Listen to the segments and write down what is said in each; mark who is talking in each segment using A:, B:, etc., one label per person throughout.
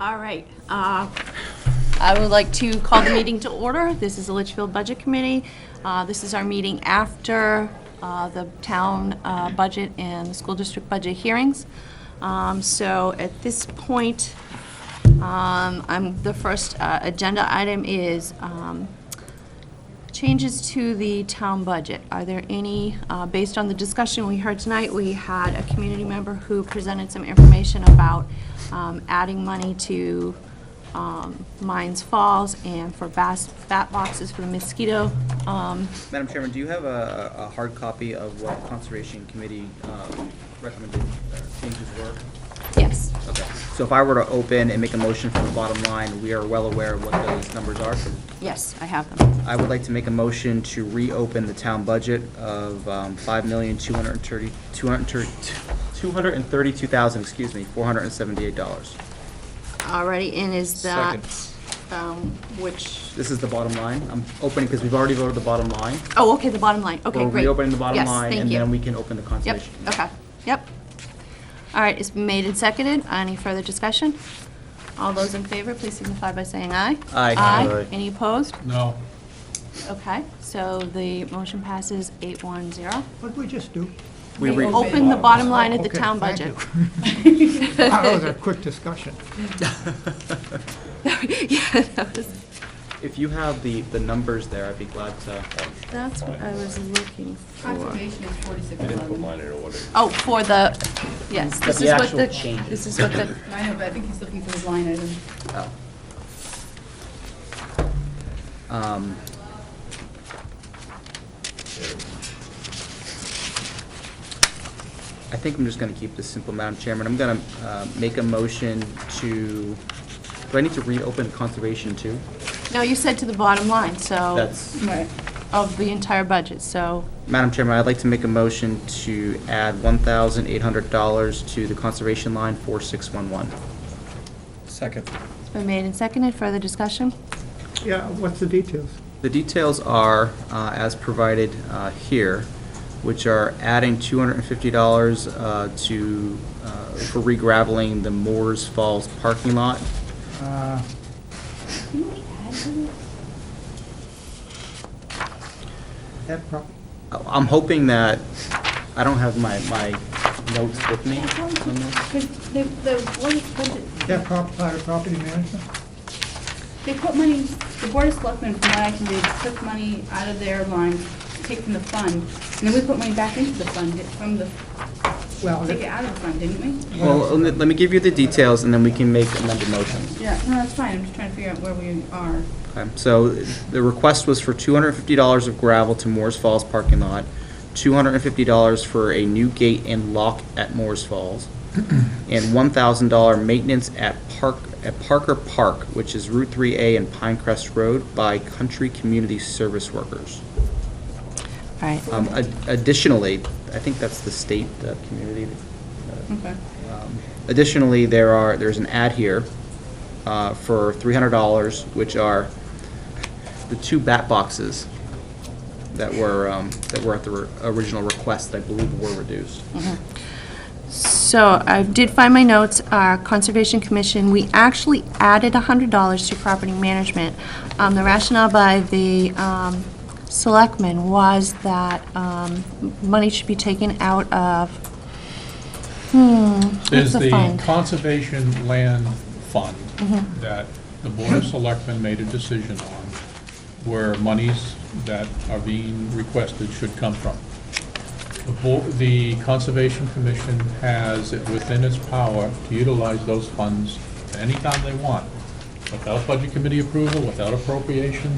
A: All right. I would like to call the meeting to order. This is the Litchfield Budget Committee. This is our meeting after the town budget and the school district budget hearings. So at this point, the first agenda item is changes to the town budget. Are there any, based on the discussion we heard tonight, we had a community member who presented some information about adding money to Mines Falls and for bat boxes for the mosquito.
B: Madam Chairman, do you have a hard copy of what Conservation Committee recommended changes were?
A: Yes.
B: Okay. So if I were to open and make a motion for the bottom line, we are well aware of what those numbers are.
A: Yes, I have them.
B: I would like to make a motion to reopen the town budget of $5,232,478.
A: Alrighty, and is that, which?
B: This is the bottom line. I'm opening because we've already voted the bottom line.
A: Oh, okay, the bottom line. Okay,
B: We're
A: great.
B: reopening the bottom
A: Yes,
B: line,
A: thank
B: and
A: you.
B: then we can open the
A: Yep,
B: conservation.
A: okay, yep. All right, it's been made and seconded. Any further discussion? All those in favor, please signify by saying aye.
B: Aye.
A: Aye. Any opposed?
C: No.
A: Okay, so the motion passes 8-1-0.
D: What did we just do?
B: We
A: Open the bottom line at the
D: Okay,
A: town
D: thank
A: budget.
D: you. That was a quick discussion.
A: Yeah, that was,
B: If you have the numbers there, I'd be glad to.
A: that's what I was looking for.
E: Conservation is 4611.
A: Oh, for the, yes, this
B: the
A: is what
B: actual
A: the,
B: changes.
A: this is what the,
E: I know, but I think he's looking for his line item.
B: Oh. I think I'm just going to keep this simple, Madam Chairman. I'm going to make a motion to, do I need to reopen conservation too?
A: no, you said to the bottom line, so,
B: That's,
E: Right.
A: of the entire budget, so,
B: Madam Chairman, I'd like to make a motion to add $1,800 to the conservation line 4611.
C: Second.
A: it's been made and seconded. Further discussion?
D: Yeah, what's the details?
B: The details are as provided here, which are adding $250 for re-graveling the Moores Falls parking lot.
D: That
B: I'm hoping that, I don't have my notes with me on this.
D: that part of property management?
E: They put money, the Board of Selectmen, from what I can read, took money out of their line, take from the fund, and then we put money back into the fund,
D: Well,
E: take it out of the fund, didn't we?
B: Well, let me give you the details, and then we can make amended motions.
E: Yeah, no, that's fine, I'm just trying to figure out where we are.
B: Okay, so the request was for $250 of gravel to Moores Falls parking lot, $250 for a new gate and lock at Moores Falls, and $1,000 maintenance at Parker Park, which is Route 3A and Pinecrest Road, by Country Community Service Workers.
A: All right,
B: Additionally, I think that's the state community.
E: Okay.
B: Additionally, there's an ad here for $300, which are the 2 bat boxes that were at the original request that I believe were reduced.
A: so I did find my notes. Our Conservation Commission, we actually added $100 to property management. The rationale by the selectmen was that money should be taken out of, what's
C: There's
A: the
C: the
A: fund?
C: Conservation Land Fund that the Board of Selectmen made a decision on, where monies that are being requested should come from. The Conservation Commission has it within its power to utilize those funds anytime they want, without Budget Committee approval, without appropriation,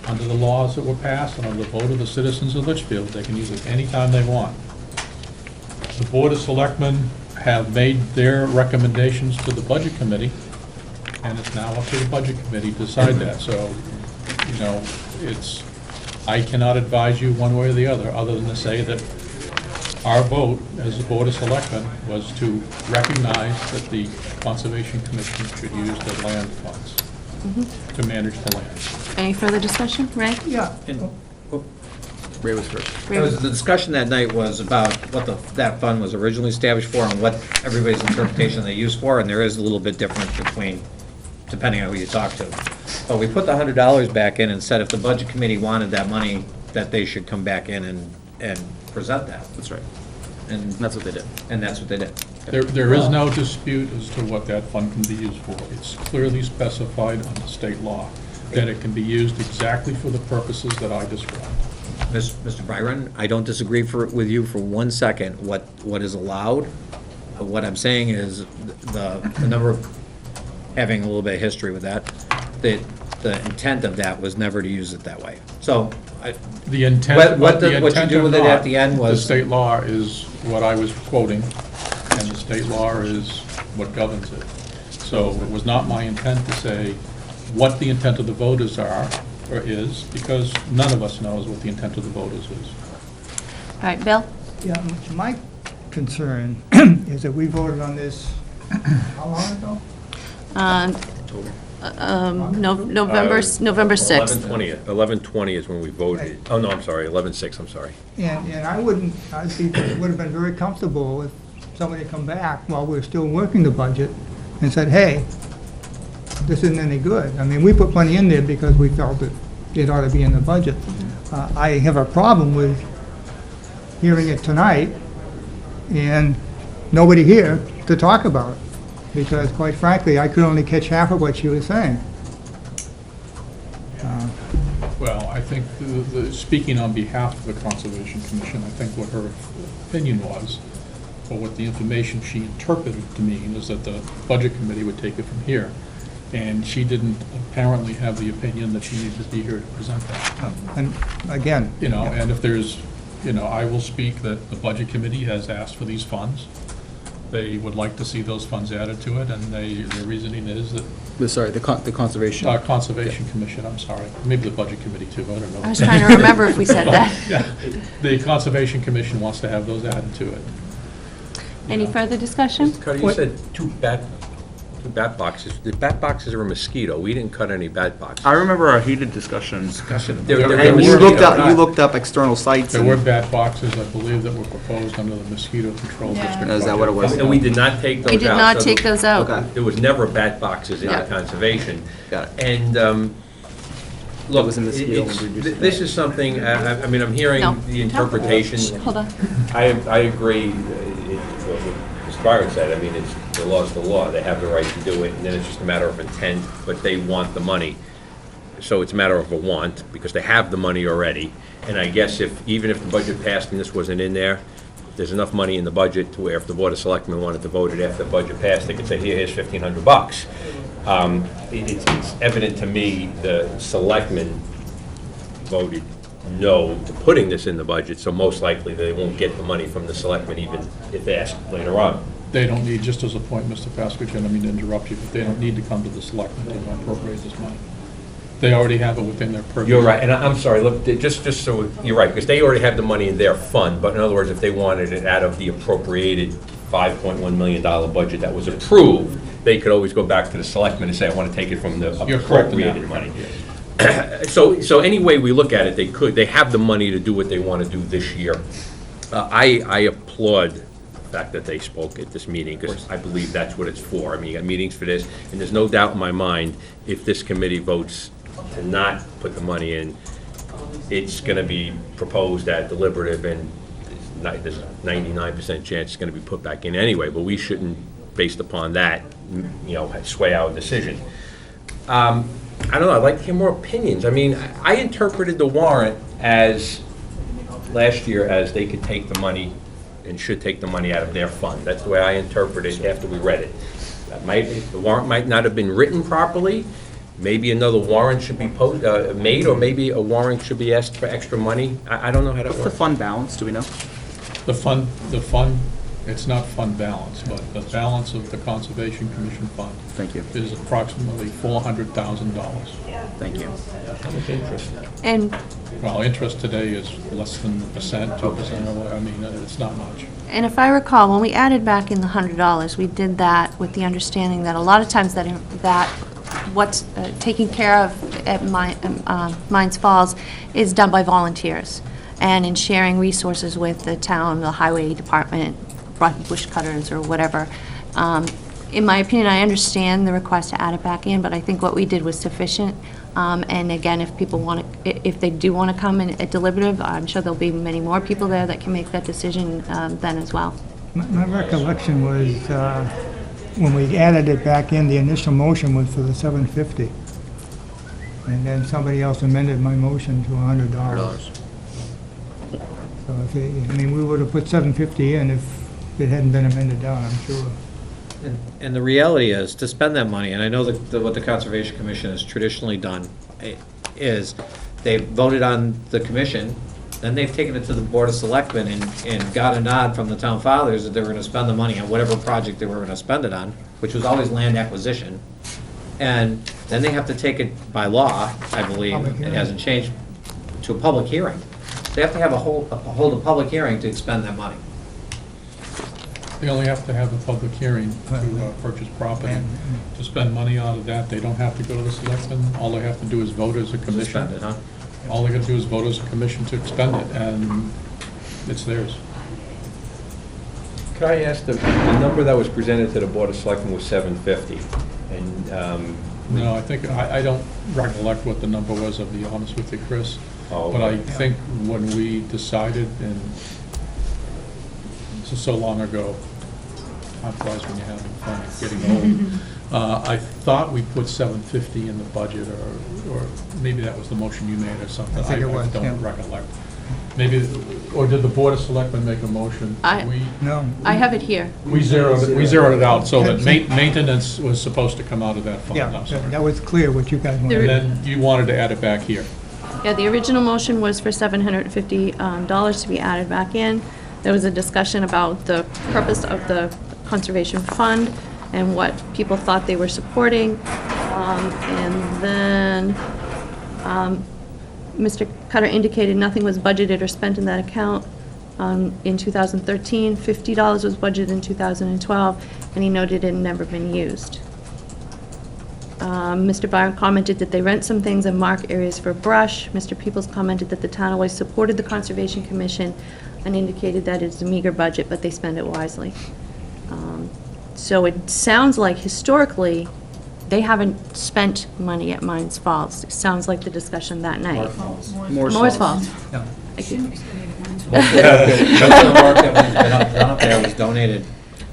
C: under the laws that were passed and under the vote of the citizens of Litchfield. They can use it anytime they want. The Board of Selectmen have made their recommendations to the Budget Committee, and it's now up to the Budget Committee to decide that. So, you know, I cannot advise you one way or the other than to say that our vote as the Board of Selectmen was to recognize that the Conservation Commission should use the land funds to manage the land.
A: Any further discussion? Ray?
D: Yeah.
B: Ray was first.
A: Ray-
F: It was, the discussion that night was about what that fund was originally established for and what everybody's interpretation they use for, and there is a little bit difference between, depending on who you talk to. But we put the $100 back in and said if the budget committee wanted that money, that they should come back in and present that.
B: That's right.
F: And
B: And that's what they did.
F: that's what they did.
C: There is no dispute as to what that fund can be used for. It's clearly specified under state law that it can be used exactly for the purposes that I described.
F: Mr. Byron, I don't disagree with you for 1 second. What is allowed, what I'm saying is the number of, having a little bit of history with that, the intent of that was never to use it that way. So,
C: The intent,
F: What
C: the
F: you
C: intent
F: do
C: or
F: with it at
C: not,
F: the end was-
C: the state law is what I was quoting, and the state law is what governs it. So it was not my intent to say what the intent of the voters are, or is, because none of us knows what the intent of the voters is.
A: All right, Bill?
D: Yeah, my concern is that we voted on this, how long ago?
A: November 6th.
G: 11/20 is when we voted. Oh, no, I'm sorry, 11/6, I'm sorry.
D: And would have been very comfortable if somebody come back while we're still working the budget and said, hey, this isn't any good. I mean, we put money in there because we felt that it ought to be in the budget. I have a problem with hearing it tonight and nobody here to talk about it, because quite frankly, I could only catch half of what she was saying.
C: Well, I think, speaking on behalf of the Conservation Commission, I think what her opinion was, or what the information she interpreted to mean, is that the Budget Committee would take it from here. And she didn't apparently have the opinion that she needed to be here to present that.
D: And again,
C: You know, and if there's, you know, I will speak that the Budget Committee has asked for these funds. They would like to see those funds added to it, and their reasoning is that,
B: Sorry, the conservation.
C: Conservation Commission, I'm sorry, maybe the Budget Committee too, I don't know.
A: I was trying to remember if we said that.
C: Yeah, the Conservation Commission wants to have those added to it.
A: Any further discussion?
G: Carter, you said two bat boxes. The bat boxes are a mosquito. We didn't cut any bat boxes.
B: I remember our heated discussions.
G: They're
B: And
G: a
B: you looked
G: mosquito.
B: up, external sites.
C: There
B: and-
C: were bat boxes, I believe, that were proposed under the mosquito control
E: Yeah.
C: district.
B: Is that what it was?
G: And we did not take those out.
A: We did not
G: so
A: take those out.
B: Okay.
G: There was never bat boxes in
A: Yeah.
G: the conservation.
B: Got it.
G: And, look,
B: was a mosquito
G: it's-
B: and reduced it.
G: this is something, I mean, I'm hearing
A: No.
G: the interpretation.
A: Hold on.
G: I agree, what Mr. Byron said, I mean, the law's the law, they have the right to do it, and then it's just a matter of intent, but they want the money. So it's a matter of a want, because they have the money already, and I guess even if the budget passed and this wasn't in there, there's enough money in the budget to where if the Board of Selectmen wanted to vote it after the budget passed, they could say, here's $1,500. It's evident to me the selectmen voted no to putting this in the budget, so most likely they won't get the money from the selectmen even if asked later on.
C: They don't need, just as a point, Mr. Pasquich, I don't mean to interrupt you, but they don't need to come to the selectmen to appropriate this money. They already have it within their purview.
G: You're right, and I'm sorry, look, just so, you're right, because they already have the money in their fund, but in other words, if they wanted it out of the appropriated $5.1 million budget that was approved, they could always go back to the selectmen and say, I want to take it from the
C: You're correct in that.
G: appropriated money. So any way we look at it, they have the money to do what they want to do this year. I applaud the fact that they spoke at this meeting, because I believe that's what it's for. I mean, you got meetings for this, and there's no doubt in my mind, if this committee votes to not put the money in, it's going to be proposed at deliberative, and there's a 99% chance it's going to be put back in anyway, but we shouldn't, based upon that, sway our decision. I don't know, I'd like to hear more opinions. I mean, I interpreted the warrant as, last year, as they could take the money and should take the money out of their fund. That's the way I interpreted it after we read it. The warrant might not have been written properly. Maybe another warrant should be made, or maybe a warrant should be asked for extra money. I don't know how that
B: What's the
G: works.
B: fund balance, do we know?
C: The fund, it's not fund balance, but the balance of the Conservation Commission fund
B: Thank you,
C: is approximately $400,000.
B: thank you.
A: And,
C: Well, interest today is less than 1%, 2%, I mean, it's not much.
A: and if I recall, when we added back in the $100, we did that with the understanding that a lot of times that what's taken care of at Mines Falls is done by volunteers. and in sharing resources with the town, the highway department, bush cutters, or whatever. In my opinion, I understand the request to add it back in, but I think what we did was sufficient. And again, if people want to, if they do want to come in at deliberative, I'm sure there'll be many more people there that can make that decision then as well.
D: My recollection was, when we added it back in, the initial motion was for the $750. And then somebody else amended my motion to $100. So if we would have put $750 in if it hadn't been amended down, I'm sure.
F: And the reality is, to spend that money, and I know that what the Conservation Commission has traditionally done, is they voted on the commission, then they've taken it to the Board of Selectmen and got a nod from the town fathers that they were gonna spend the money on whatever project they were gonna spend it on, which was always land acquisition. And then they have to take it by law, I believe, it hasn't changed, to a public hearing. They have to have hold a public hearing to expend that money.
C: They only have to have a public hearing to purchase property. To spend money out of that, they don't have to go to the selectmen. All they have to do is vote as a
F: To
C: commission.
F: spend it, huh?
C: All they gotta do is vote as a commission to expend it, and it's theirs.
G: Could I ask, the number that was presented to the Board of Selectmen was 750, and,
C: No, I think, I don't recollect what the number was, I'll be honest with you, Chris.
G: Oh,
C: But I
G: okay.
C: think when we decided, and this is so long ago, I'm surprised when you're having fun, it's getting old. I thought we put 750 in the budget, or maybe that was the motion you made or something.
D: I think it was,
C: don't
D: yeah.
C: recollect. Maybe, or did the Board of Selectmen make a motion?
D: No.
A: I have it here.
C: We zeroed it out so that maintenance was supposed to come out of that fund.
D: Yeah,
C: I'm sorry.
D: that was clear what you guys wanted.
C: And then you wanted to add it back here.
A: Yeah, the original motion was for $750 to be added back in. There was a discussion about the purpose of the conservation fund and what people thought they were supporting. And then Mr. Cutter indicated nothing was budgeted or spent in that account in 2013. $50 was budgeted in 2012, and he noted it had never been used. Mr. Byron commented that they rent some things and mark areas for brush. Mr. Peoples commented that the town always supported the Conservation Commission and indicated that it's a meager budget, but they spend it wisely. So it sounds like historically, they haven't spent money at Mines Falls. It sounds like the discussion that night. Moore's Falls.
D: No.
A: Thank you.
F: Most of the work that was done up there was donated.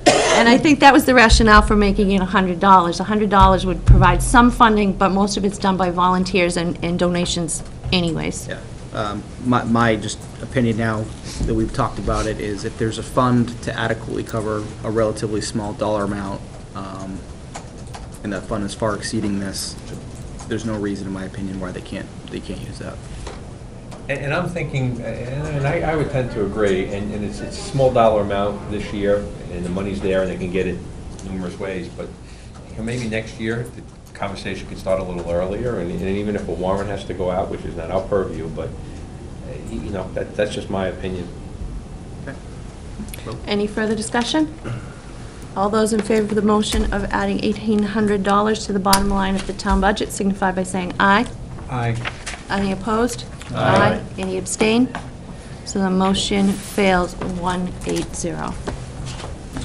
A: And I think that was the rationale for making it $100. $100 would provide some funding, but most of it's done by volunteers and donations anyways.
B: Yeah. My just opinion now that we've talked about it is if there's a fund to adequately cover a relatively small dollar amount, and that fund is far exceeding this, there's no reason, in my opinion, why they can't use that.
G: And I'm thinking, and I would tend to agree, and it's a small dollar amount this year, and the money's there, and they can get it numerous ways, but maybe next year, the conversation could start a little earlier, and even if a warrant has to go out, which is not our purview, but, that's just my opinion.
A: Any further discussion? All those in favor of the motion of adding $1,800 to the bottom line of the town budget signify by saying aye.
F: Aye.
A: Any opposed?
G: Aye.
A: Any abstain? So the motion fails 180.
B: So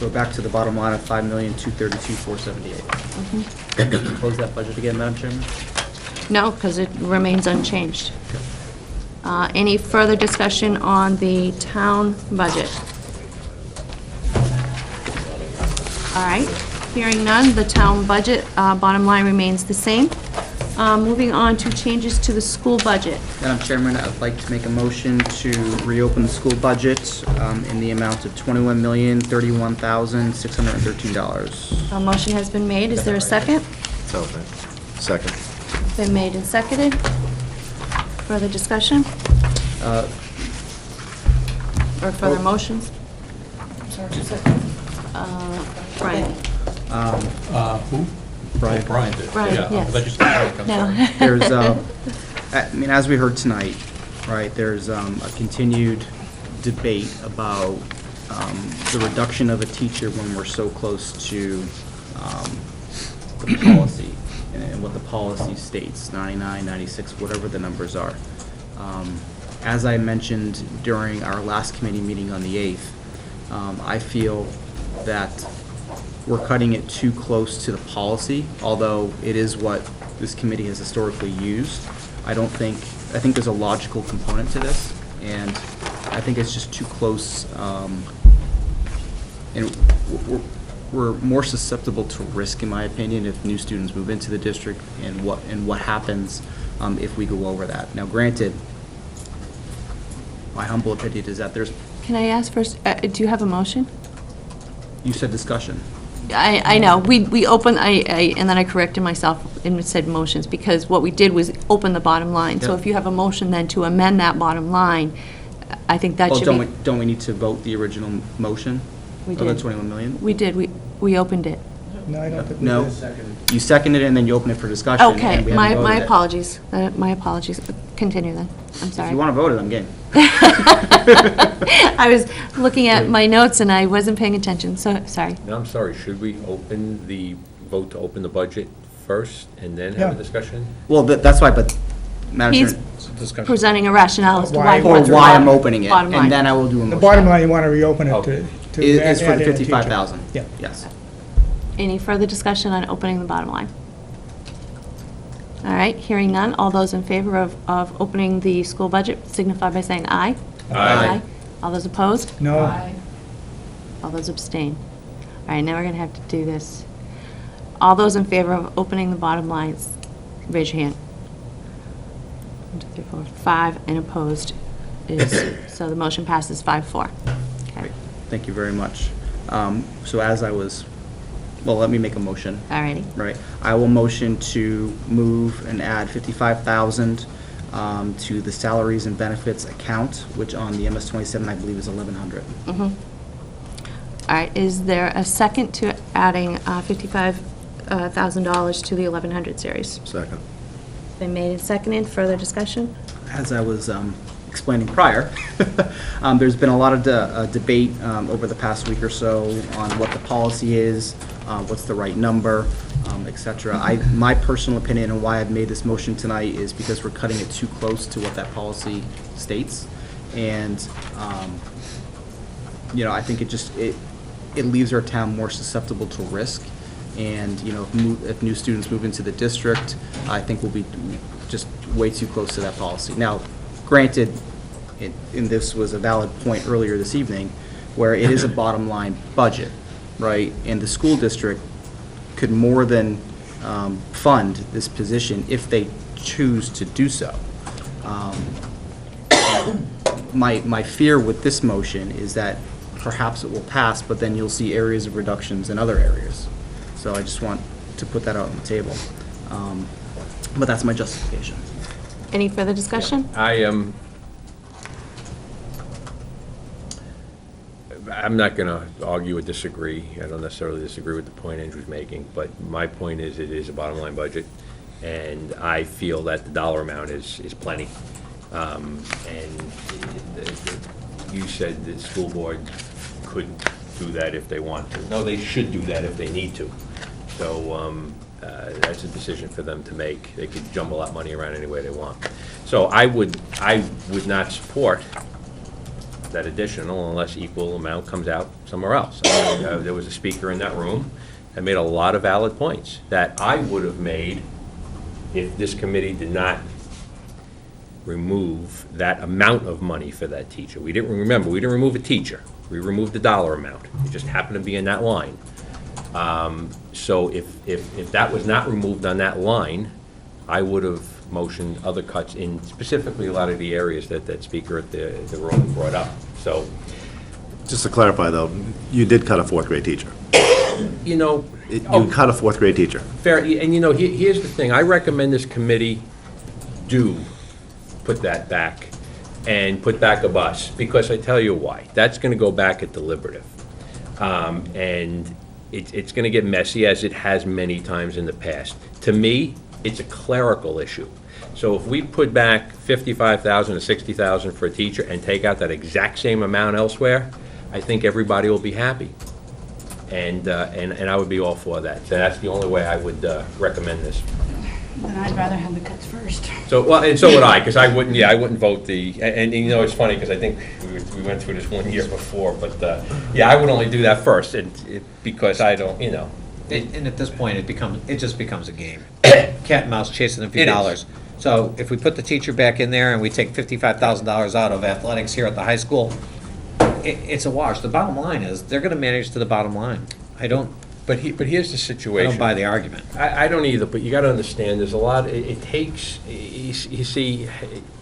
B: we're back to the bottom line of $5,232,478. Close that budget again, Madam Chairman?
A: No, because it remains unchanged. Any further discussion on the town budget? All right, hearing none, the town budget bottom line remains the same. Moving on to changes to the school budget.
B: Madam Chairman, I'd like to make a motion to reopen the school budget in the amount of $21,031,613.
A: A motion has been made. Is there a second?
H: Second.
A: Been made and seconded. Further discussion? Or further motions? Brian.
C: Who?
B: Brian.
C: Oh, Brian did.
A: Brian,
C: Yeah,
A: yes.
C: that just- I'm sorry.
A: No.
B: There's, as we heard tonight, right, there's a continued debate about the reduction of a teacher when we're so close to the policy and what the policy states, 99, 96, whatever the numbers are. as I mentioned during our last committee meeting on the 8th, I feel that we're cutting it too close to the policy, although it is what this committee has historically used. I think there's a logical component to this, and I think it's just too close, and we're more susceptible to risk, in my opinion, if new students move into the district, and what happens if we go over that. Now, granted, my humble opinion is that
A: Can I ask first, do you have a motion?
B: you said discussion.
A: I know, we opened, and then I corrected myself and said motions, because what we did was open the bottom line. So
B: Yep.
A: if you have a motion then to amend that bottom line, I think that
B: Well,
A: should be.
B: don't we need to vote the original motion?
A: We
B: Of the
A: did.
B: 21 million?
A: We did, we opened it.
D: No, I don't think we
B: No.
D: did.
B: You seconded it, and then you opened it for discussion.
A: Okay,
B: and we
A: my
B: haven't voted it.
A: apologies, my apologies. Continue then, I'm
B: If
A: sorry.
B: you want to vote it, I'm game.
A: I was looking at my notes and I wasn't paying attention, so, sorry.
G: Now, I'm sorry, should we vote to open the budget first and then have a
D: Yeah.
G: discussion?
B: Well, that's why, but, Madam
A: He's
B: Chairman,
A: presenting a rationale as to why. he
D: Why-
B: or
A: wants to
B: why I'm
A: bottom-
B: opening it,
A: bottom line.
B: and then I will do a motion.
D: The bottom line, you want to reopen it
G: Okay.
D: to
B: Is for
D: add
B: the
D: in a teacher.
B: 55,000.
D: Yeah.
B: Yes.
A: Any further discussion on opening the bottom line? All right, hearing none, all those in favor of opening the school budget signify by saying aye.
B: Aye.
A: All those opposed?
D: No.
A: All those abstain. All right, now we're going to have to do this. All those in favor of opening the bottom lines, raise your hand. 1, 2, 3, 4, 5, and opposed is, so the motion passes 5-4. Okay,
B: Great. Thank you very much. So as I was, well, let me make a motion.
A: all righty.
B: Right. I will motion to move and add 55,000 to the salaries and benefits account, which on the MS-27, I believe, is 1,100.
A: All right, is there a second to adding $55,000 to the 1100 series?
H: Second.
A: Been made and seconded, further discussion?
B: As I was explaining prior, there's been a lot of debate over the past week or so on what the policy is, what's the right number, et cetera. My personal opinion and why I've made this motion tonight is because we're cutting it too close to what that policy states. And, I think it leaves our town more susceptible to risk. And, if new students move into the district, I think we'll be just way too close to that policy. Now, granted, and this was a valid point earlier this evening, where it is a bottom line budget, right? And the school district could more than fund this position if they choose to do so. My fear with this motion is that perhaps it will pass, but then you'll see areas of reductions in other areas. So I just want to put that out on the table. But that's my justification.
A: Any further discussion?
G: I'm not going to argue or disagree. I don't necessarily disagree with the point Andrew's making, but my point is it is a bottom line budget, and I feel that the dollar amount is plenty. You said the school board couldn't do that if they want to. No, they should do that if they need to. So that's a decision for them to make. They could jumble that money around any way they want. So I would not support that additional unless equal amount comes out somewhere else. There was a speaker in that room that made a lot of valid points that I would have made if this committee did not remove that amount of money for that teacher. We didn't remove a teacher. We removed the dollar amount. It just happened to be in that line. So if that was not removed on that line, I would have motioned other cuts in specifically a lot of the areas that speaker at the room brought up. So,
H: Just to clarify, though, you did cut a fourth grade teacher.
G: you
H: Cut a fourth grade teacher.
G: fair, and here's the thing. I recommend this committee do put that back and put back a bus, because I tell you why. That's going to go back at deliberative. And it's going to get messy, as it has many times in the past. To me, it's a clerical issue. So if we put back $55,000 or $60,000 for a teacher and take out that exact same amount elsewhere, I think everybody will be happy. And I would be all for that. So that's the only way I would recommend this.
E: Then I'd rather have the cuts first.
G: So, well, and so would I, because I wouldn't vote and you know, it's funny, because I think we went through this one year before, but, yeah, I would only do that first, because I don't, you know.
F: And at this point, it just becomes a game. Cat and mouse chasing a few
G: It is.
F: dollars. So if we put the teacher back in there and we take $55,000 out of athletics here at the high school, it's a wash. The bottom line is, they're gonna manage to the bottom line.
G: But here's the
F: I
G: situation.
F: don't buy the argument.
G: I don't either, but you gotta understand, there's a lot, it takes, you see,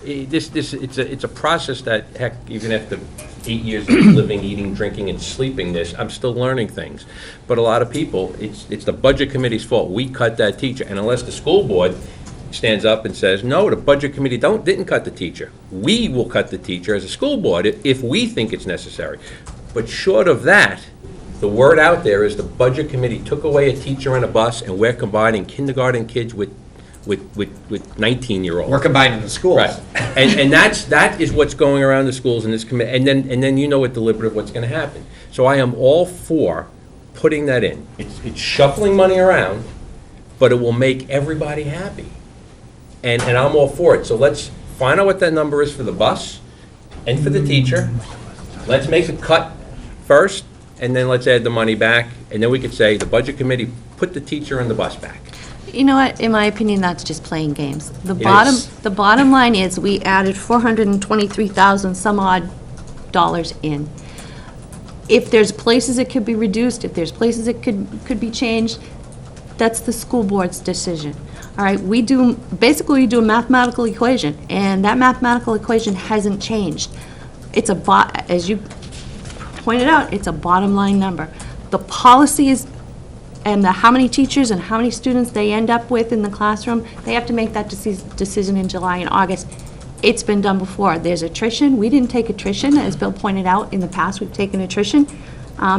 G: it's a process that, heck, even after 8 years of living, eating, drinking, and sleeping this, I'm still learning things. But a lot of people, it's the budget committee's fault, we cut that teacher, and unless the school board stands up and says, no, the budget committee didn't cut the teacher. We will cut the teacher as a school board if we think it's necessary. But short of that, the word out there is the budget committee took away a teacher and a bus, and we're combining kindergarten kids with 19-year-olds.
F: We're combining the schools.
G: Right, and that is what's going around the schools in this committee, and then you know what deliberative what's gonna happen. So I am all for putting that in. It's shuffling money around, but it will make everybody happy. And I'm all for it. So let's find out what that number is for the bus and for the teacher. Let's make a cut first, and then let's add the money back, and then we could say, the budget committee put the teacher and the bus back.
A: You know what, in my opinion, that's just playing games.
G: It is.
A: The bottom line is, we added 423,000 some odd dollars in. If there's places it could be reduced, if there's places it could be changed, that's the school board's decision. All right, we do a mathematical equation, and that mathematical equation hasn't changed. It's as you pointed out, it's a bottom line number. The policy is, and how many teachers and how many students they end up with in the classroom, they have to make that decision in July and August. It's been done before. There's attrition. We didn't take attrition, as Bill pointed out. In the past, we've taken attrition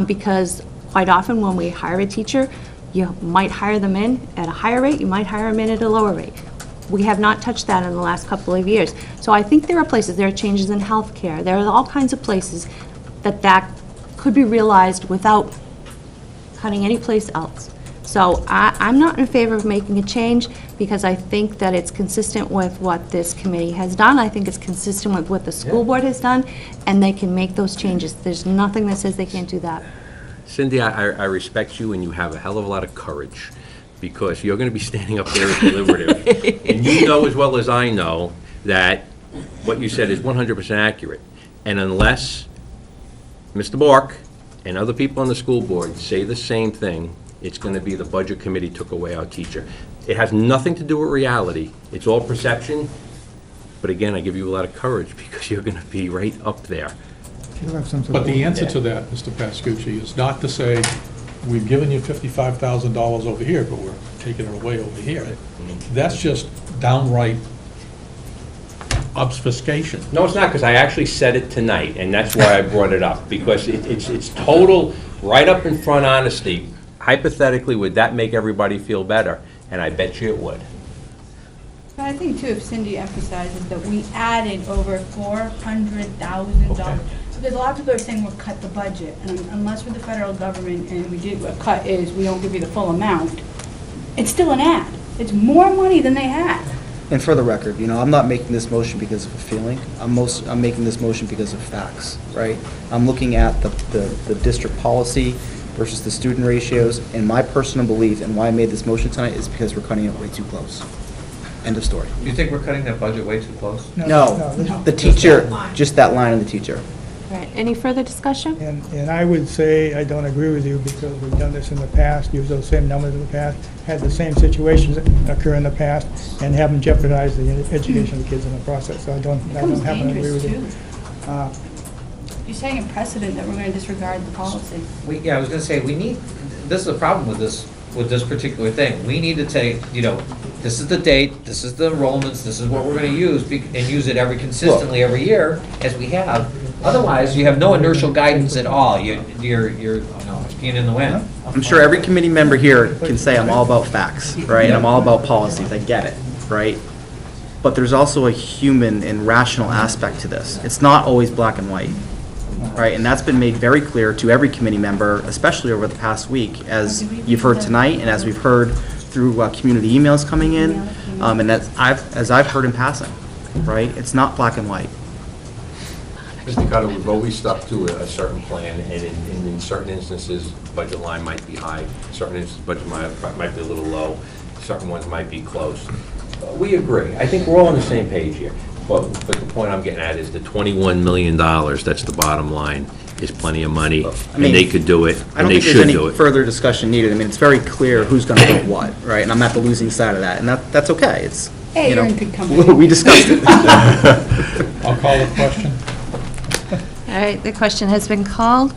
A: because quite often when we hire a teacher, you might hire them in at a higher rate, you might hire them in at a lower rate. We have not touched that in the last couple of years. So I think there are changes in healthcare. There are all kinds of places that could be realized without cutting any place else. So I'm not in favor of making a change, because I think that it's consistent with what this committee has done. I think it's consistent with what the school board has done, and they can make those changes. There's nothing that says they can't do that.
G: Cindy, I respect you, and you have a hell of a lot of courage, because you're going to be standing up there at deliberative, and you know as well as I know that what you said is 100% accurate. And unless Mr. Bork and other people on the school board say the same thing, it's going to be the budget committee took away our teacher. It has nothing to do with reality. It's all perception. But again, I give you a lot of courage, because you're going to be right up there.
C: But the answer to that, Mr. Pascucci, is not to say, we've given you $55,000 over here, but we're taking it away over here. That's just downright obfuscation.
G: No, it's not, because I actually said it tonight, and that's why I brought it up, because it's total, right up in front honesty. Hypothetically, would that make everybody feel better? And I bet you it would.
E: But I think too, if Cindy emphasizes that we added over $400,000.
G: Okay.
E: Because a lot of people are saying we'll cut the budget, and unless we're the federal government and we did, a cut is, we don't give you the full amount, it's still an add. It's more money than they had.
B: And for the record, I'm not making this motion because of a feeling. I'm making this motion because of facts, right? I'm looking at the district policy versus the student ratios, and my personal belief and why I made this motion tonight is because we're cutting it way too close. End of story.
F: Do you think we're cutting that budget way too close?
B: No, the teacher, just that line of the teacher.
A: Right, any further discussion?
D: And I would say I don't agree with you, because we've done this in the past, used those same numbers in the past, had the same situations occur in the past, and haven't jeopardized the education of the kids in the process. So I don't
E: Becomes
D: happen to agree with you.
E: dangerous too. You're setting a precedent that we're going to disregard the policy.
F: I was gonna say, this is a problem with this particular thing. We need to take, this is the date, this is the enrollments, this is what we're gonna use, and use it consistently every year, as we have. Otherwise, you have no inertial guidance at all. You're skiing in the wind.
B: I'm sure every committee member here can say I'm all about facts, right? And I'm all about policies, I get it, right? But there's also a human and rational aspect to this. It's not always black and white, right? And that's been made very clear to every committee member, especially over the past week, as you've heard tonight and as we've heard through community emails coming in, and as I've heard in passing, right? It's not black and white.
G: Mr. Cutter, we've always stuck to a certain plan, and in certain instances, budget line might be high, certain instances, budget might be a little low, certain ones might be close. We agree. I think we're all on the same page here. But the point I'm getting at is the $21 million, that's the bottom line, is plenty of money, and they could do it,
B: I
G: and
B: don't
G: they
B: think there's
G: should
B: any
G: do it.
B: further discussion needed. I mean, it's very clear who's going to get what, right? And I'm at the losing side of that, and that's okay. It's,
E: Hey,
B: you
E: you're
B: know,
E: in good company.
B: we discussed it.
C: I'll call the question.
A: All right, the question has been called.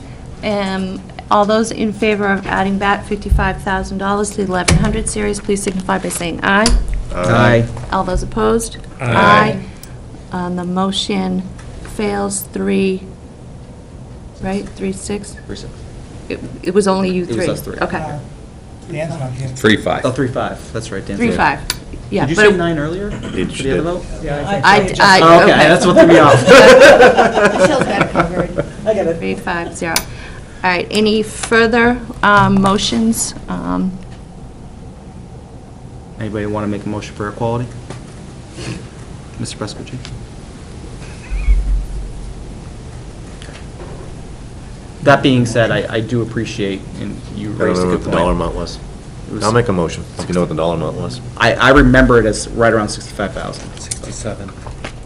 A: All those in favor of adding back $55,000 to the 1100 series, please signify by saying aye.
B: Aye.
A: All those opposed?
F: Aye.
A: The motion fails 3, right? 3-6? It was only you
B: It was
A: three?
B: us three.
A: Okay.
D: Dan's not here.
G: 3-5.
B: Oh, 3-5, that's right, Dan.
A: 3-5. Yeah.
B: Did you
A: but
B: say
A: it-
B: 9 earlier for the
H: did.
B: other vote?
A: I,
B: Oh, okay, that's what threw me off.
E: Michelle's got it covered.
A: 3-5-0. All right, any further motions?
B: Anybody want to make a motion for equality? Mr. Prescott? That being said, I do appreciate, and you
H: I don't
B: raised a
H: know
B: good
H: what the dollar
B: point.
H: amount was.
B: It was-
H: I'll make a motion, if you know what the dollar amount was.
B: I remember it as right around 65,000.
F: 67.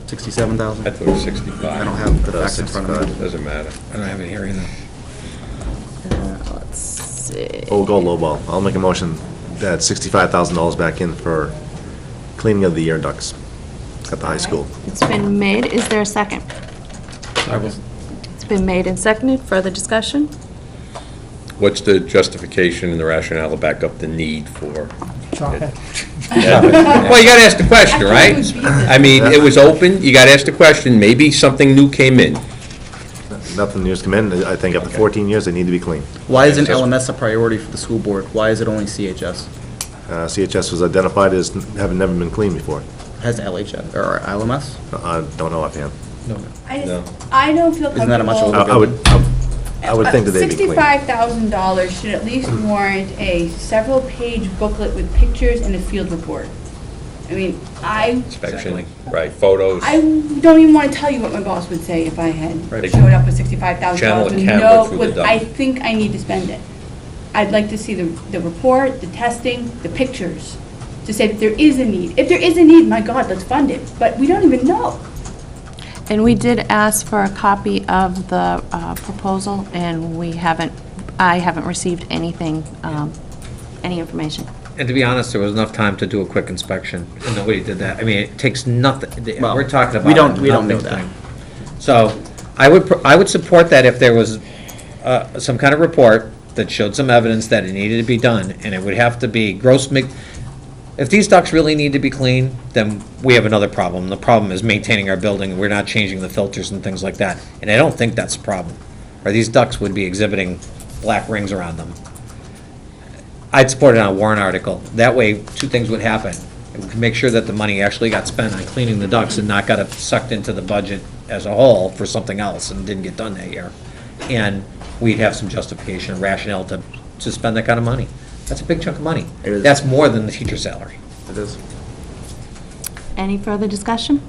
B: 67,000?
G: I thought it was 65.
B: I don't have the facts in front of me.
G: Doesn't matter.
F: I don't have it here either.
A: Let's see.
H: Oh, go lowball. I'll make a motion that $65,000 back in for cleaning of the air ducts at the high school.
A: It's been made. Is there a second?
B: I will.
A: It's been made and seconded. Further discussion?
G: What's the justification and the rationale to back up the need for?
D: Chocolate.
G: Well, you gotta ask the question, right? I mean, it was open, you gotta ask the question, maybe something new came in.
H: Nothing new's come in. I think after 14 years, they need to be clean.
B: Why isn't LMS a priority for the school board? Why is it only CHS?
H: CHS was identified as having never been cleaned before.
B: Has LHS, or LMS?
H: I don't know offhand.
E: I don't feel comfortable.
B: Isn't that a much older
H: I would think that they'd be clean.
E: $65,000 should at least warrant a several-page booklet with pictures and a field report. I mean,
G: Inspection, right, photos.
E: I don't even want to tell you what my boss would say if I had
B: Right.
E: showed up with $65,000
G: Channel a
E: and
G: camera
E: know
G: through the
E: what
G: dump.
E: I think I need to spend it. I'd like to see the report, the testing, the pictures, to say that there is a need. If there is a need, my God, let's fund it, but we don't even know.
A: And we did ask for a copy of the proposal, and I haven't received anything, any information.
F: And to be honest, there was enough time to do a quick inspection, and nobody did that. I mean, it takes nothing,
B: Well,
F: we're talking about
B: we
F: a
B: don't know
F: nothing
B: that.
F: thing. So, I would support that if there was some kind of report that showed some evidence that it needed to be done, and it would have to be if these ducts really need to be cleaned, then we have another problem. The problem is maintaining our building, and we're not changing the filters and things like that. And I don't think that's a problem. Or these ducts would be exhibiting black rings around them. I'd support it on a warrant article. That way, two things would happen. We could make sure that the money actually got spent on cleaning the ducts and not got sucked into the budget as a whole for something else and didn't get done that year. And we'd have some justification and rationale to spend that kind of money. That's a big chunk of money.
B: It is.
F: That's more than the teacher's salary.
B: It is.
A: Any further discussion?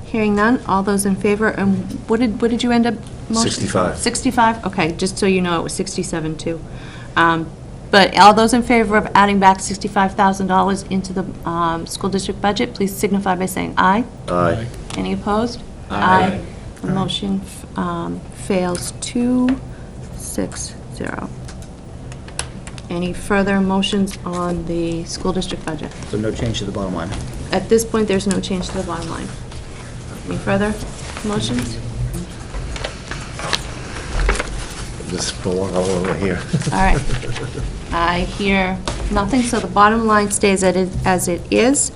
A: Hearing none, all those in favor, and what did you end up motioning?
H: 65.
A: 65? Okay, just so you know, it was 67 too. But all those in favor of adding back $65,000 into the school district budget, please signify by saying aye.
H: Aye.
A: Any opposed?
B: Aye.
A: The motion fails 2-6-0. Any further motions on the school district budget?
B: So no change to the bottom line.
A: At this point, there's no change to the bottom line. Any further motions?
H: Just pull on over here.
A: All right. I hear nothing, so the bottom line stays as it is.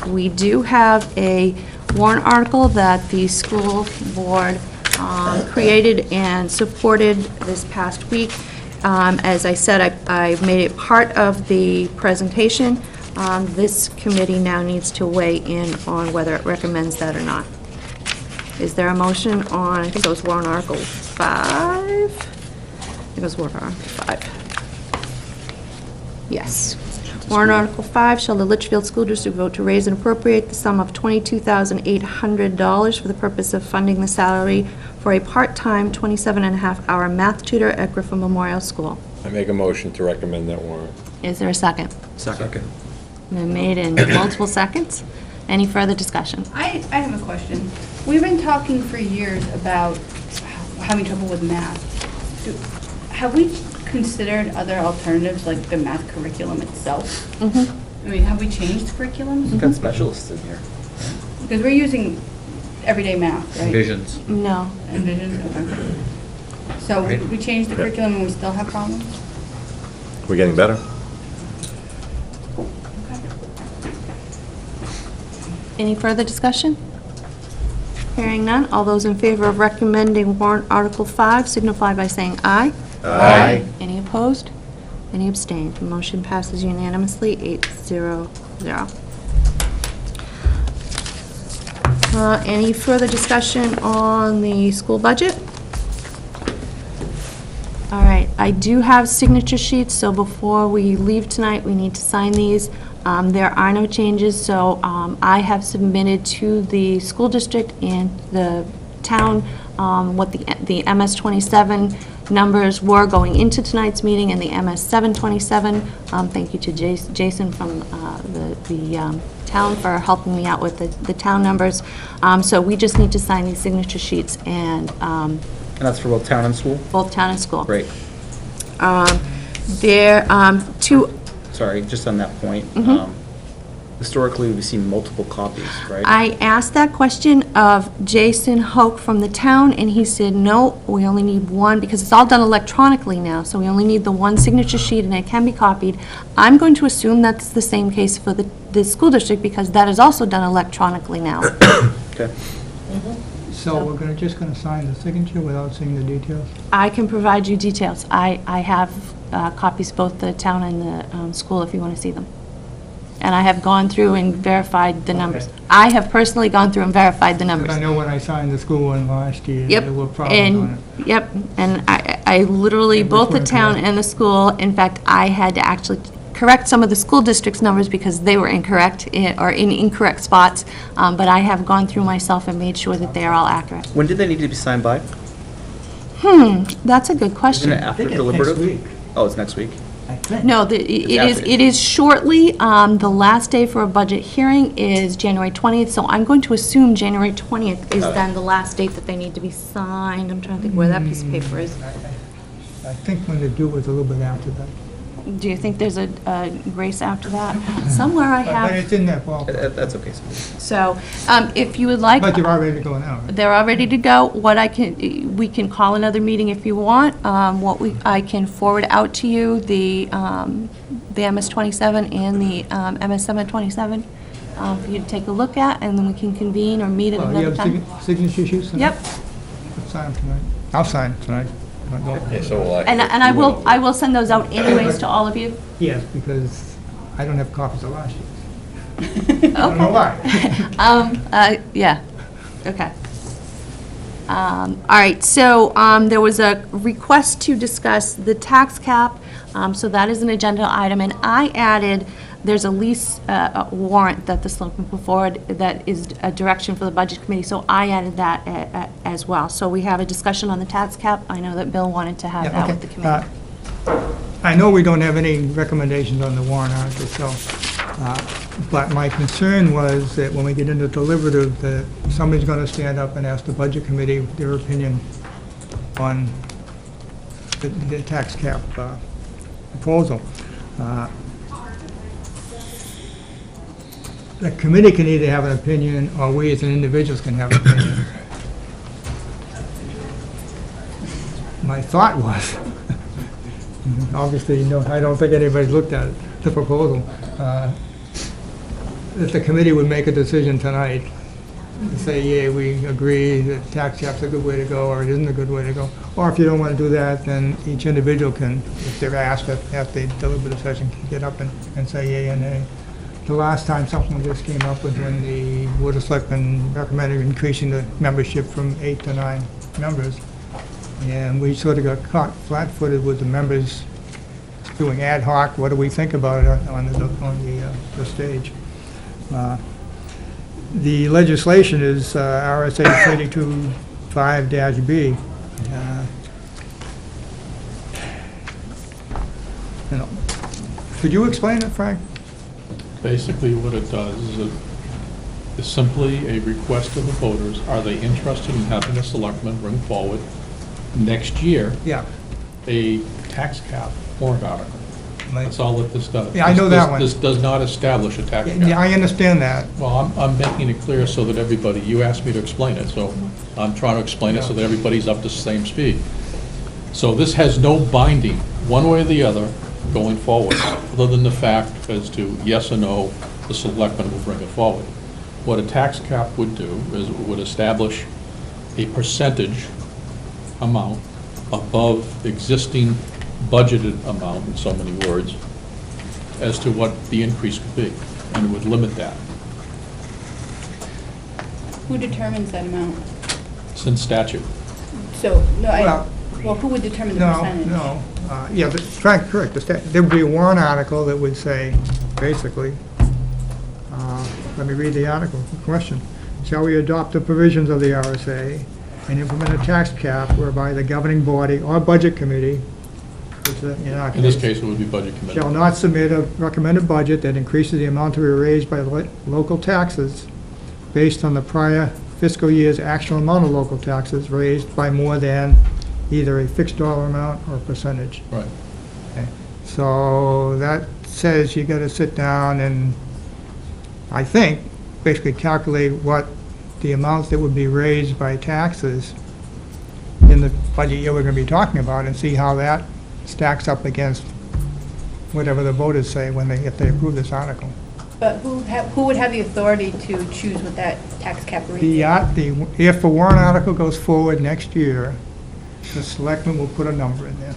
A: We do have a warrant article that the school board created and supported this past week. As I said, I made it part of the presentation. This committee now needs to weigh in on whether it recommends that or not. Is there a motion on, I think it was warrant article 5? I think it was warrant article 5. Yes. Warrant Article 5, shall the Litchfield School District vote to raise and appropriate the sum of $22,800 for the purpose of funding the salary for a part-time 27.5-hour math tutor at Griffin Memorial School?
G: I make a motion to recommend that warrant.
A: Is there a second?
B: Second.
A: Been made in multiple seconds. Any further discussion?
E: I have a question. We've been talking for years about having trouble with math. Have we considered other alternatives, like the math curriculum itself? I mean, have we changed curriculums?
B: We've got specialists in here.
E: Because we're using everyday math, right?
F: Visions.
A: No.
E: And vision, okay. So we changed the curriculum and we still have problems?
H: We're getting better.
A: Any further discussion? Hearing none, all those in favor of recommending warrant Article 5 signify by saying aye.
H: Aye.
A: Any opposed? Any abstained? The motion passes unanimously, 8-0-0. Any further discussion on the school budget? All right, I do have signature sheets, so before we leave tonight, we need to sign these. There are no changes, so I have submitted to the school district and the town what the MS-27 numbers were going into tonight's meeting and the MS-727. Thank you to Jason from the town for helping me out with the town numbers. So we just need to sign these signature sheets and
B: And that's for both town and school?
A: both town and school.
B: Great.
A: There, two,
B: Sorry, just on that point. Historically, we've seen multiple copies, right?
A: I asked that question of Jason Hoke from the town, and he said, no, we only need one, because it's all done electronically now, so we only need the one signature sheet, and it can be copied. I'm going to assume that's the same case for the school district, because that is also done electronically now.
B: Okay.
D: So we're just gonna sign the signature without seeing the details?
A: I can provide you details. I have copies, both the town and the school, if you want to see them. And I have gone through and verified the numbers.
D: Okay.
A: I have personally gone through and verified the numbers.
D: Because I know when I signed the school one last year,
A: Yep.
D: there were problems on it.
A: And, yep, and I literally,
D: And
A: both
D: which
A: the
D: one
A: town
D: correct?
A: and the school, in fact, I had to actually correct some of the school district's numbers because they were incorrect, or in incorrect spots, but I have gone through myself and made sure that they are all accurate.
B: When did they need to be signed by?
A: That's a good
B: Isn't
A: question.
B: it after deliberative?
D: week,
B: Oh, it's next week.
D: I think.
A: No, it
B: after.
A: is shortly. The last day for a budget hearing is January 20th, so I'm going to assume January 20th is
B: Okay.
A: then the last date that they need to be signed. I'm trying to think where that piece of paper is.
D: I think when they do it was a little bit after that.
A: Do you think there's a grace after that? Somewhere I
D: But
A: have,
D: it's in that ballpark.
B: That's okay.
A: so if you would like,
D: But you're all ready to go now, right?
A: they're all ready to go. What we can call another meeting if you want. I can forward out to you the MS-27 and the MS-727 for you to take a look at, and then we can convene or meet at
D: Well, you
A: another
D: have
A: time.
D: signature sheets? tonight?
A: Yep.
D: Let's sign them tonight. I'll sign it tonight.
G: Okay, so will I.
A: And I will send those out anyways to all of you.
D: Yes, because I don't have copies of last year's. I don't know why.
A: Yeah, okay. All right, so there was a request to discuss the tax cap, so that is an agenda item, and I added, there's a lease warrant that the selectmen put forward that is a direction for the budget committee, so I added that as well. So we have a discussion on the tax cap. I know that Bill wanted to have
D: Yeah,
A: that
D: okay.
A: with the committee.
D: I know we don't have any recommendations on the warrant article itself, but my concern was that when we get into deliberative, that somebody's going to stand up and ask the budget committee their opinion on the tax cap proposal. The committee can either have an opinion, or we as an individuals can have an opinion. My thought was, obviously, no, I don't think anybody's looked at it, the proposal, that the committee would make a decision tonight, and say, yeah, we agree that tax cap's a good way to go, or it isn't a good way to go. Or if you don't want to do that, then each individual can, if they're asked at the deliberative session, can get up and say yea and nay. The last time something like this came up was when the Board of Selectmen recommended increasing the membership from 8 to 9 members. And we sort of got caught flat-footed with the members doing ad hoc, what do we think about it on the stage? The legislation is RSA 32.5-B. You know, could you explain it, Frank?
C: Basically, what it does is it is simply a request to the voters, are they interested in having a selectman bring forward next year
D: Yeah.
C: a tax cap warrant article? That's all that this does.
D: Yeah, I know that one.
C: This does not establish a tax
D: Yeah,
C: cap.
D: I understand that.
C: Well, I'm making it clear so that everybody, you asked me to explain it, so I'm trying to explain it so that everybody's up to the same speed. So this has no binding, one way or the other, going forward, other than the fact as to yes or no, the selectmen will bring it forward. What a tax cap would do is it would establish a percentage amount above existing budgeted amount, in so many words, as to what the increase could be, and it would limit that.
E: Who determines that amount?
C: It's in statute.
E: So, no,
D: Well,
E: who would determine the
D: No,
E: percentage?
D: no. Yeah, but Frank, correct. There would be a warrant article that would say, basically, let me read the article, the question. Shall we adopt the provisions of the RSA and implement a tax cap whereby the governing body or budget committee, which in our
C: In this case, it would be budget committee.
D: shall not submit a recommended budget that increases the amount to be raised by local taxes based on the prior fiscal year's actual amount of local taxes raised by more than either a fixed dollar amount or percentage.
C: Right.
D: So that says you gotta sit down and, I think, basically calculate what the amounts that would be raised by taxes in the budget year we're gonna be talking about, and see how that stacks up against whatever the voters say if they approve this article.
E: But who would have the authority to choose what that tax cap rate is?
D: If a warrant article goes forward next year, the selectmen will put a number in there.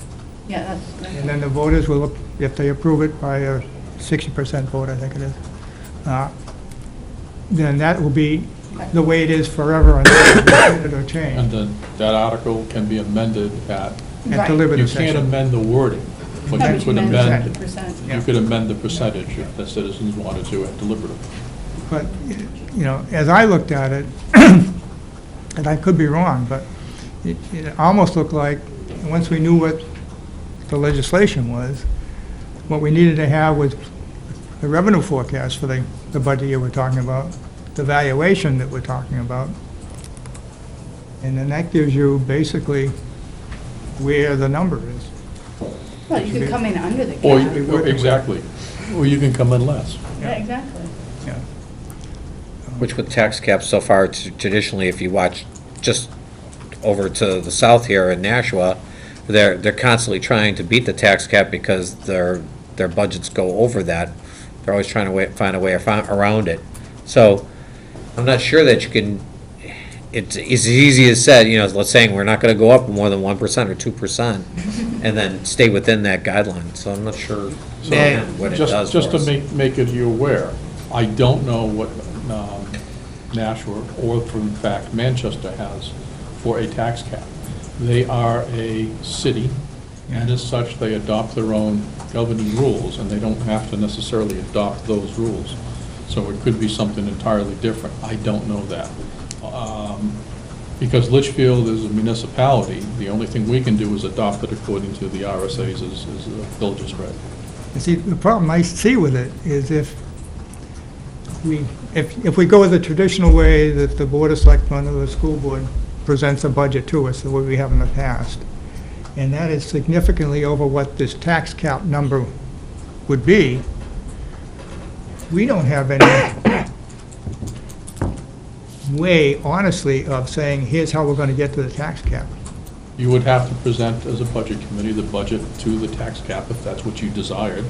E: Yeah,
D: And then the voters will, if they approve it by a 60% vote, I think it is, then that will be the way it is forever until it or
C: And
D: change.
C: then that article can be amended at,
D: At
E: Right.
D: deliberative
C: you can't
D: session.
C: amend the wording, but
E: How
C: you
E: would
C: could
E: you
C: amend,
E: manage the percent?
D: Yeah.
C: you could amend the percentage if the citizens wanted to at deliberative.
D: But, you know, as I looked at it, and I could be wrong, but it almost looked like, once we knew what the legislation was, what we needed to have was the revenue forecast for the budget year we're talking about, the valuation that we're talking about, and then that gives you basically where the number is.
E: Well, you could come in under the cap.
C: Or, exactly, or you can come in less.
E: Yeah, exactly.
D: Yeah.
F: Which with tax caps so far, traditionally, if you watch just over to the south here in Nashua, they're constantly trying to beat the tax cap because their budgets go over that. They're always trying to find a way around it. So I'm not sure that you can, it's as easy as said, you know, let's say we're not going to go up more than 1% or 2% and then stay within that guideline. So I'm not sure what it does
C: Just
F: for
C: to
F: us.
C: make it you aware, I don't know what Nashua or in fact Manchester has for a tax cap. They are a city, and as such, they adopt their own governing rules, and they don't have to necessarily adopt those rules. So it could be something entirely different. I don't know that. Because Litchfield is a municipality, the only thing we can do is adopt it according to the RSA's as Bill just read.
D: You see, the problem I see with it is if we go the traditional way that the Board of Selectmen or the school board presents a budget to us, the way we have in the past, and that is significantly over what this tax cap number would be, we don't have any way, honestly, of saying, here's how we're going to get to the tax cap.
C: You would have to present as a budget committee the budget to the tax cap if that's what you desired.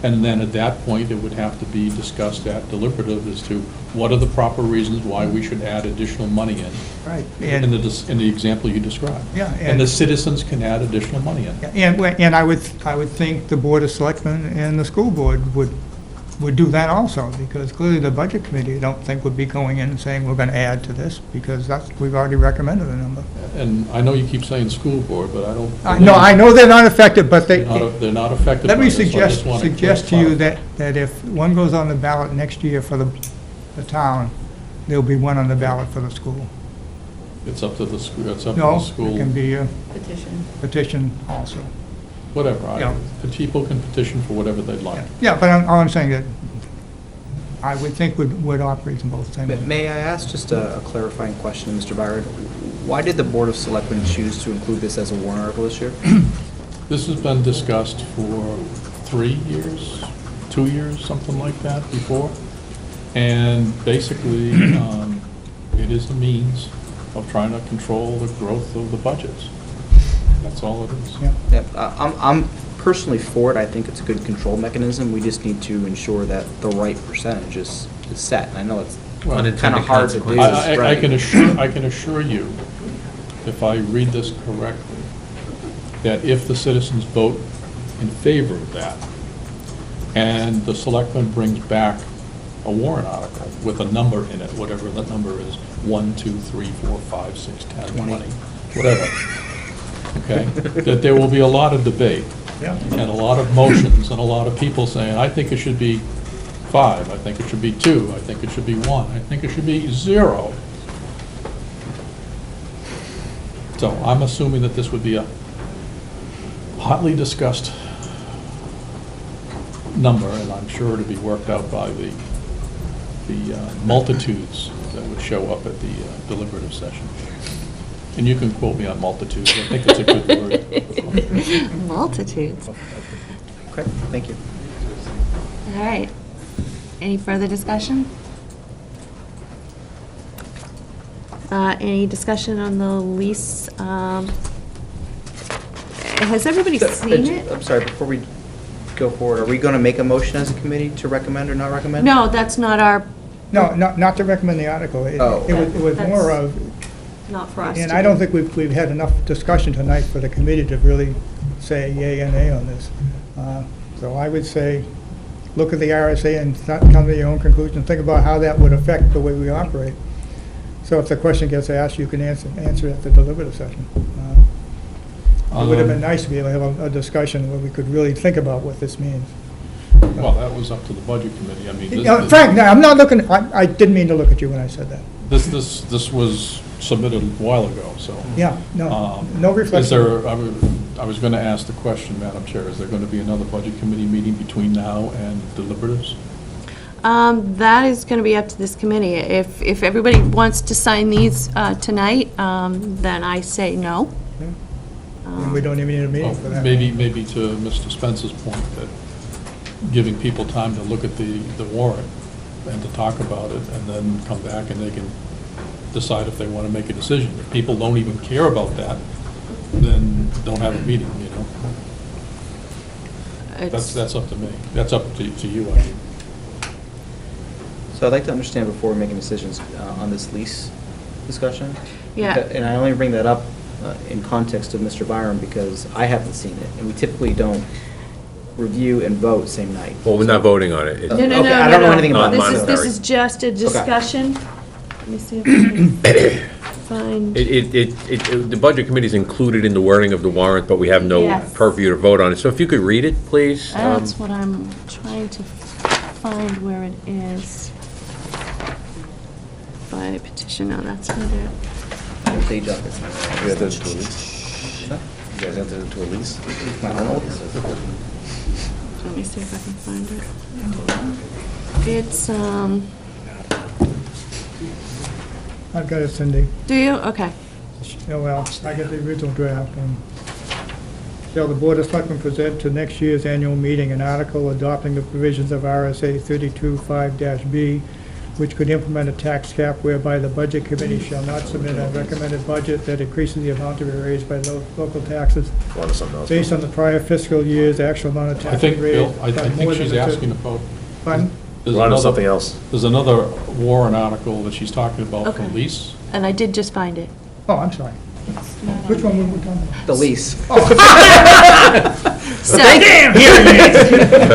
C: And then at that point, it would have to be discussed at deliberative as to what are the proper reasons why we should add additional money in.
D: Right.
C: In the example you described.
D: Yeah,
C: And the citizens can add additional money in.
D: And I would think the Board of Selectmen and the school board would do that also, because clearly the budget committee, I don't think would be going in and saying, we're going to add to this, because we've already recommended a number.
C: And I know you keep saying school board, but I don't.
D: No, I know they're not affected, but
C: They're not affected by
D: let me
C: this, so I just wanna
D: suggest to you
C: clarify.
D: that if one goes on the ballot next year for the town, there'll be one on the ballot for the school.
C: It's up to the school, it's up to
D: No,
C: the
D: it
C: school,
D: can be a
E: Petition.
D: petition also.
C: whatever.
D: Yeah.
C: The people can petition for whatever they'd like.
D: Yeah, but all I'm saying that I would think would operate in both the same way.
B: May I ask just a clarifying question, Mr. Byron? Why did the Board of Selectmen choose to include this as a warrant article this year?
C: This has been discussed for 3 years, 2 years, something like that before. And basically, it is a means of trying to control the growth of the budgets. That's all it is.
D: Yeah.
B: Yeah, I'm personally for it. I think it's a good control mechanism. We just need to ensure that the right percentage is set. And I know it's kind of hard to do.
C: I
B: right?
C: can assure you, if I read this correctly, that if the citizens vote in favor of that, and the selectman brings back a warrant article with a number in it, whatever that number is, 1, 2, 3, 4, 5, 6, 10, 20, whatever, okay, that there will be a lot of debate,
D: Yeah.
C: and a lot of motions, and a lot of people saying, I think it should be 5, I think it should be 2, I think it should be 1, I think it should be 0. So I'm assuming that this would be a hotly discussed number, and I'm sure to be worked out by the multitudes that would show up at the deliberative session. And you can quote me on multitudes, I think it's a good word.
A: Multitudes.
B: Okay, thank you.
A: All right. Any further discussion? Any discussion on the lease? Has everybody seen it?
B: I'm sorry, before we go forward, are we going to make a motion as a committee to recommend or not recommend?
A: No, that's not our,
D: No, not to recommend the article.
B: Oh.
D: It was more
A: That's-
D: of,
A: not for us.
D: and
A: to
D: I don't
A: do.
D: think we've had enough discussion tonight for the committee to really say yay and nay on this. So I would say, look at the RSA and come to your own conclusion, think about how that would affect the way we operate. So if the question gets asked, you can answer it at the deliberative session. It would have been nice to be able to have a discussion where we could really think about what this means.
C: Well, that was up to the budget committee, I mean,
D: Frank, no, I'm not looking, I didn't mean to look at you when I said that.
C: this was submitted a while ago, so.
D: Yeah, no reflection.
C: Is there, I was going to ask the question, Madam Chair, is there going to be another budget committee meeting between now and deliberatives?
A: That is going to be up to this committee. If everybody wants to sign these tonight, then I say no.
D: And we don't even need a meeting for that.
C: Maybe to Mr. Spence's point, that giving people time to look at the warrant and to talk about it, and then come back and they can decide if they want to make a decision. If people don't even care about that, then don't have a meeting, you know?
A: It's-
C: That's up to me. That's up to you, I mean.
B: So I'd like to understand before we're making decisions on this lease discussion.
A: Yeah.
B: And I only bring that up in context of Mr. Byron because I haven't seen it, and we typically don't review and vote same night.
G: Well, we're not voting on it.
A: No, no, no,
B: Okay,
A: no,
B: I don't know
A: no.
B: anything about
A: This
B: it,
A: is,
B: so-
A: this is just a discussion. Let me see if I can find.
G: The budget committee is included in the wording of the warrant, but we have no
A: Yes.
G: purview to vote on it. So if you could read it, please.
A: That's what I'm trying to find where it is. By petition, no, that's not it.
B: Page up, it's not.
H: You guys entered into a lease?
B: Huh?
H: You guys entered into a lease?
B: I don't know what this is.
A: Let me see if I can find it. It's,
D: I've got it, Cindy.
A: do you? Okay.
D: Oh, well, I got the original draft. Shall the Board of Selectmen present to next year's annual meeting an article adopting the provisions of RSA 32(5)(b), which could implement a tax cap whereby the Budget Committee shall not submit a recommended budget that increases the amount to be raised by local taxes
H: Or something else?
D: based on the prior fiscal year's actual amount of
C: I
D: taxes
C: think,
D: raised.
C: Bill, I
D: by
C: think
D: more
C: she's
D: than a
C: asking about,
D: Pardon?
C: there's
H: Run
C: another,
H: something else.
C: there's another warrant article that she's talking about for
A: Okay.
C: lease.
A: And I did just find it.
D: Oh, I'm sorry. Which one were we talking about?
B: The lease.
A: So,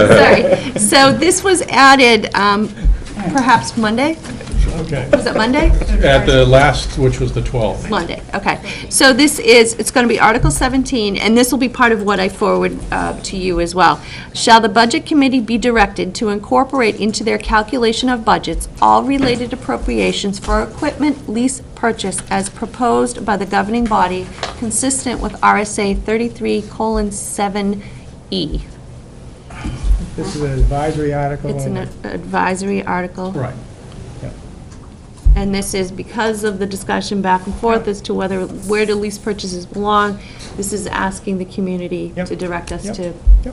A: sorry. So this was added perhaps Monday?
D: Okay.
A: Was it Monday?
C: At the last, which was the 12th.
A: Monday, okay. So this is, it's going to be Article 17, and this will be part of what I forward to you as well. Shall the Budget Committee be directed to incorporate into their calculation of budgets all related appropriations for equipment lease purchase as proposed by the governing body consistent with RSA 33:7E?
D: This is an advisory article.
A: It's an advisory article.
C: Right.
A: And this is because of the discussion back and forth as to where do lease purchases belong. This is asking the community
D: Yep.
A: to direct us
D: Yep.
A: to
D: Yep.
A: do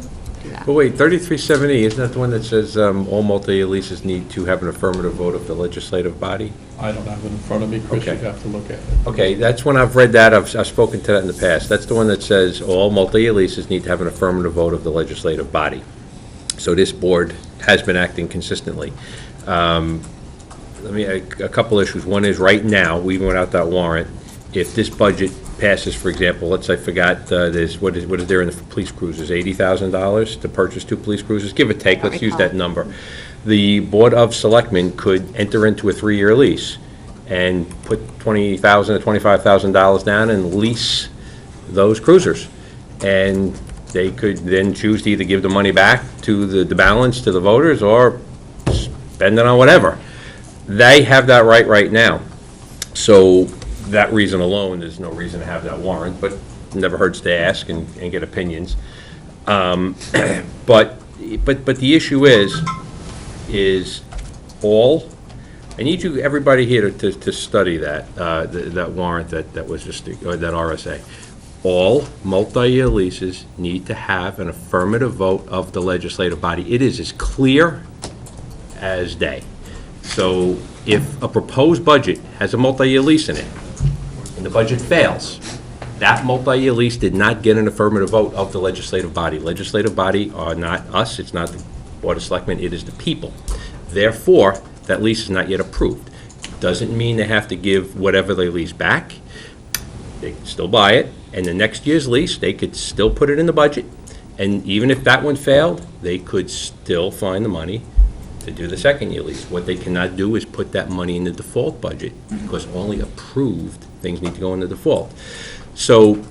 A: that.
G: But wait, 3370, isn't that the one that says all multi-year leases need to have an affirmative vote of the legislative body?
C: I don't have it in front of me, Chris,
G: Okay.
C: you'd have to look at it.
G: Okay, that's when I've read that, I've spoken to that in the past. That's the one that says all multi-year leases need to have an affirmative vote of the legislative body. So this board has been acting consistently. A couple issues. One is, right now, we even went out that warrant, if this budget passes, for example, let's say I forgot, what is there in the police cruisers, $80,000 to purchase 2 police cruisers, give or take, let's use that number. The Board of Selectmen could enter into a 3-year lease and put $20,000 to $25,000 down and lease those cruisers. And they could then choose to either give the money back to the balance to the voters or spend it on whatever. They have that right now. So that reason alone, there's no reason to have that warrant, but it never hurts to ask and get opinions. But the issue is all, I need you, everybody here to study that warrant that was just, or that RSA. All multi-year leases need to have an affirmative vote of the legislative body. It is as clear as day. So if a proposed budget has a multi-year lease in it, and the budget fails, that multi-year lease did not get an affirmative vote of the legislative body. Legislative body are not us, it's not the Board of Selectmen, it is the people. Therefore, that lease is not yet approved. Doesn't mean they have to give whatever they lease back. They can still buy it, and the next year's lease, they could still put it in the budget, and even if that one failed, they could still find the money to do the second year lease. What they cannot do is put that money in the default budget, because only approved things need to go in the default. So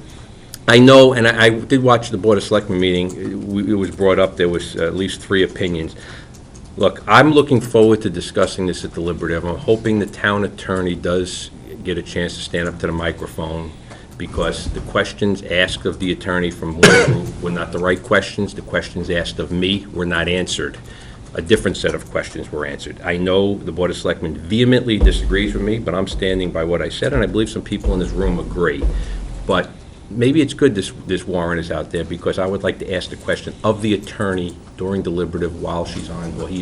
G: I know, and I did watch the Board of Selectmen meeting, it was brought up, there was at least 3 opinions. Look, I'm looking forward to discussing this at deliberative. I'm hoping the town attorney does get a chance to stand up to the microphone, because the questions asked of the attorney from one group were not the right questions. The questions asked of me were not answered. A different set of questions were answered. I know the Board of Selectmen vehemently disagrees with me, but I'm standing by what I said, and I believe some people in this room agree. But maybe it's good this warrant is out there, because I would like to ask the question of the attorney during deliberative while he's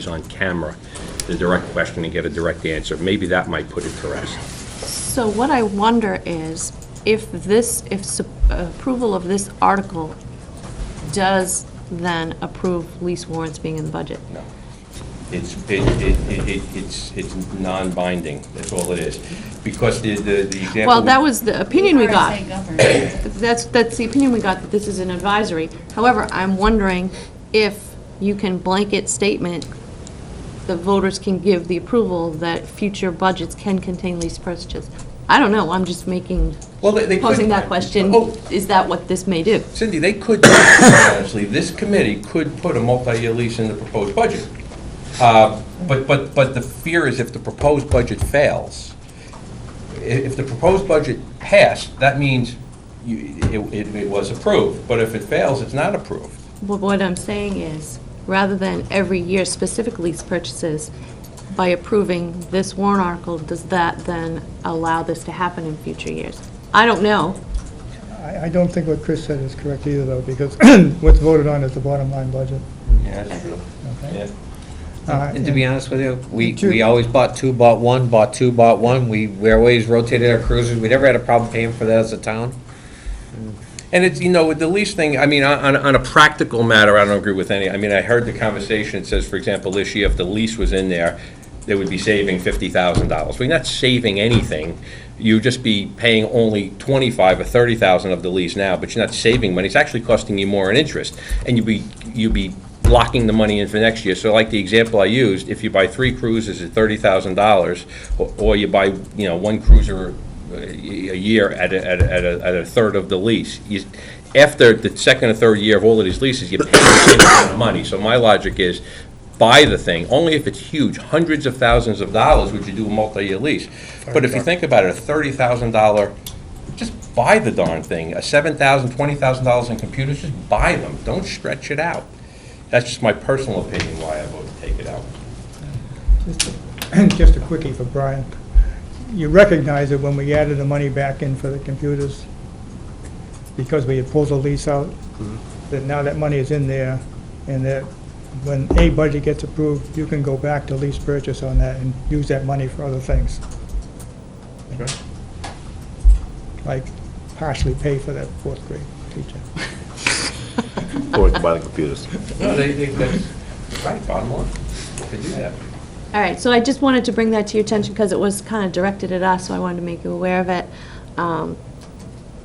G: on camera, the direct question, and get a direct answer. Maybe that might put it to rest.
A: So what I wonder is, if approval of this article does then approve lease warrants being in the budget?
G: No. It's non-binding, that's all it is. Because the example...
A: Well, that was the opinion we got.
E: RSA governs.
A: That's the opinion we got, that this is an advisory. However, I'm wondering if you can blanket statement, the voters can give the approval that future budgets can contain lease purchases. I don't know, I'm just posing that question.
G: Oh.
A: Is that what this may do?
G: Cindy, they could, honestly, this committee could put a multi-year lease in the proposed budget. But the fear is if the proposed budget fails, if the proposed budget passed, that means it was approved. But if it fails, it's not approved.
A: Well, what I'm saying is, rather than every year specific lease purchases, by approving this warrant article, does that then allow this to happen in future years? I don't know.
D: I don't think what Chris said is correct either, though, because what's voted on is the bottom line budget.
G: Yeah, that's true.
D: Okay?
G: Yeah.
F: And to be honest with you, we
D: Two.
F: always bought 2, bought 1, bought 2, bought 1. We always rotated our cruisers. We never had a problem paying for that as a town.
G: And it's, with the lease thing, I mean, on a practical matter, I don't agree with any, I heard the conversation, it says, for example, this year, if the lease was in there, they would be saving $50,000. Well, you're not saving anything. You'd just be paying only $25,000 or $30,000 of the lease now, but you're not saving money. It's actually costing you more in interest. And you'd be locking the money in for next year. So like the example I used, if you buy 3 cruisers at $30,000, or you buy, one cruiser a year at a third of the lease, after the second or third year of all of these leases, you pay the same amount of money. So my logic is, buy the thing, only if it's huge, hundreds of thousands of dollars would you do a multi-year lease. But if you think about it, a $30,000, just buy the darn thing. A $7,000, $20,000 in computers, just buy them. Don't stretch it out. That's just my personal opinion why I vote to take it out.
D: Just a quickie for Brian. You recognize that when we added the money back in for the computers, because we had pulled the lease out, that now that money is in there, and that when a budget gets approved, you can go back to lease purchase on that and use that money for other things.
G: Okay.
D: Like partially pay for that 4th grade teacher.
H: Or we can buy the computers.
G: No, that's right, bottom line. They do that.
A: All right, so I just wanted to bring that to your attention because it was kind of directed at us, so I wanted to make you aware of it.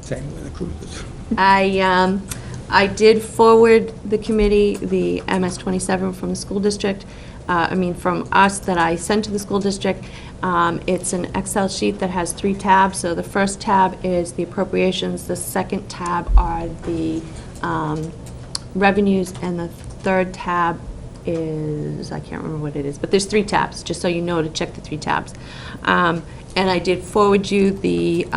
D: Same with the cruisers.
A: I did forward the committee the MS-27 from the school district, from us that I sent to the school district. It's an Excel sheet that has 3 tabs. So the first tab is the appropriations, the second tab are the revenues, and the third tab is, I can't remember what it is, but there's 3 tabs, just so you know to check the 3 tabs. And I did forward you the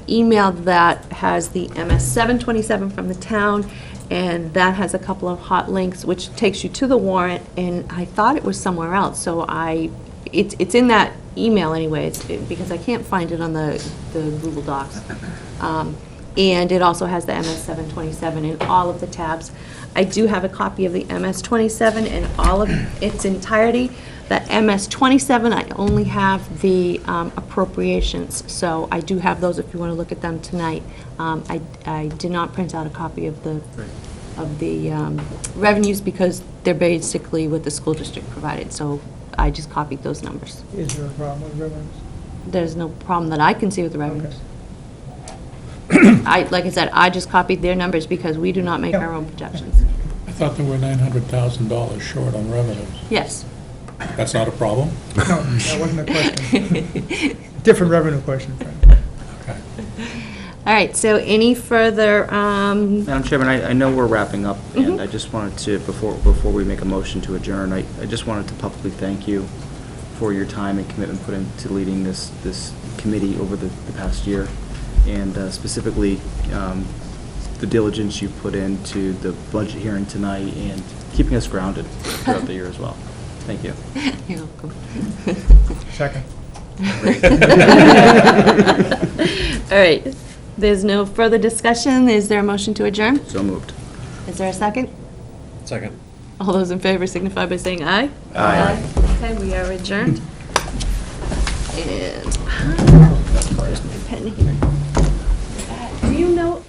A: email that has the MS-727 from the town, and that has a couple of hot links, which takes you to the warrant, and I thought it was somewhere else, so it's in that email anyway, because I can't find it on the Google Docs. And it also has the MS-727 in all of the tabs. I do have a copy of the MS-27 in all of its entirety. The MS-27, I only have the appropriations, so I do have those if you want to look at them tonight. I did not print out a copy of the revenues because they're basically what the school district provided, so I just copied those numbers.
D: Is there a problem with revenues?
A: There's no problem that I can see with the revenues. Like I said, I just copied their numbers because we do not make our own projections.
C: I thought there were $900,000 short on revenues.
A: Yes.
C: That's not a problem?
D: No, that wasn't a question. Different revenue question, Frank.
C: Okay.
A: All right, so any further,
B: Madam Chairman, I know we're wrapping up, and I just wanted to, before we make a motion to adjourn, I just wanted to publicly thank you for your time and commitment put into leading this committee over the past year, and specifically the diligence you put into the budget hearing tonight and keeping us grounded throughout the year as well. Thank you.
A: you're welcome.
D: Second.
A: All right, there's no further discussion. Is there a motion to adjourn?
B: So moved.
A: Is there a second?
F: Second.
A: All those in favor signify by saying aye.
B: Aye.
A: Okay, we are adjourned. And, where's my pen here? Do you know,